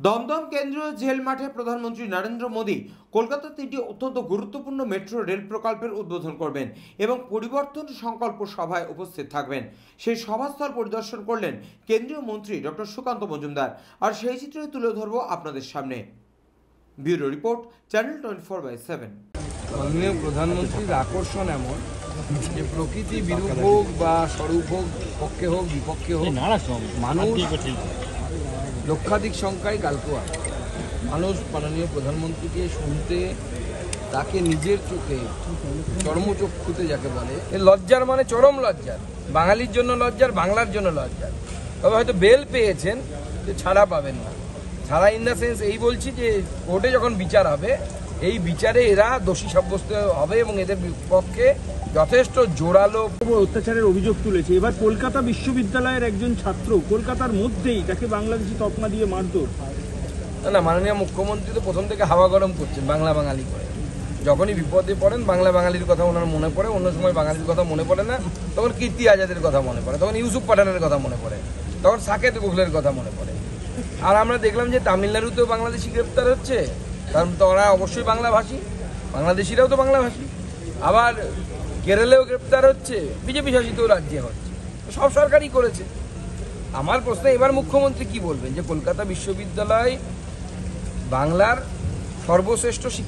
দমদম কেন্দ্রীয় জেল মাঠে প্রধানমন্ত্রী নরেন্দ্র মোদী কলকাতার তিনটি অত্যন্ত গুরুত্বপূর্ণ মেট্রো রেল প্রকল্পের উদ্বোধন করবেন এবং পরিবর্তন সংকল্প সভায় উপস্থিত থাকবেন। সেই সভাস্থল পরিদর্শন করলেন কেন্দ্রীয় মন্ত্রী ডক্টর সুকান্ত মজুমদার, আর সেই চিত্রই তুলে ধরব আপনাদের সামনে। Bureau report, channel 24/7। মাননীয় প্রধানমন্ত্রীর আকর্ষণ এমন যে প্রকৃতি বিরূপ হোক বা স্বরূপ হোক, পক্ষে হোক বিপক্ষে হোক, মানুষ লক্ষাধিক সংখ্যায় গালকোয়া মানুষ মাননীয় প্রধানমন্ত্রীকে শুনতে, তাকে নিজের চোখে চর্মচক্ষুতে যাকে বলে, লজ্জার মানে চরম লজ্জার, বাঙালির জন্য লজ্জার, বাংলার জন্য লজ্জার। তবে হয়তো বেল পেয়েছেন, যে ছাড়া পাবেন না। ছাড়া ইন দ্য সেন্স এই বলছি যে কোর্টে যখন বিচার হবে, এই বিচারে এরা দোষী সাব্যস্ত হবে এবং এদের পক্ষে যথেষ্ট জোরালো অত্যাচারের অভিযোগ তুলেছে। এবার কলকাতা বিশ্ববিদ্যালয়ের একজন ছাত্র কলকাতার মধ্যেই তাকে বাংলাদেশি তকমা দিয়ে মারধর। না, মাননীয় মুখ্যমন্ত্রী তো প্রথম থেকে হাওয়া গরম করছেন বাংলা বাঙালি করে। যখনই বিপদে পড়েন বাংলা বাঙালির কথা ওনার মনে পড়ে, অন্য সময় বাঙালির কথা মনে পড়ে না। তখন কীর্তি আজাদের কথা মনে পড়ে, তখন ইউসুফ পাঠানের কথা মনে পড়ে, তখন সাকেত গোখলের কথা মনে পড়ে। আর আমরা দেখলাম যে তামিলনাড়ুতেও বাংলাদেশি গ্রেপ্তার হচ্ছে, কারণ তারা অবশ্যই বাংলাভাষী, বাংলাদেশিরাও তো বাংলাভাষী। আবার কেরলেও গ্রেপ্তার হচ্ছে, বিজেপি শাসিত রাজ্যে হচ্ছে, সব সরকারই করেছে। আমার প্রশ্ন, এবার মুখ্যমন্ত্রী কি বলবেন যে কলকাতা বিশ্ববিদ্যালয় বাংলার সর্বশ্রেষ্ঠ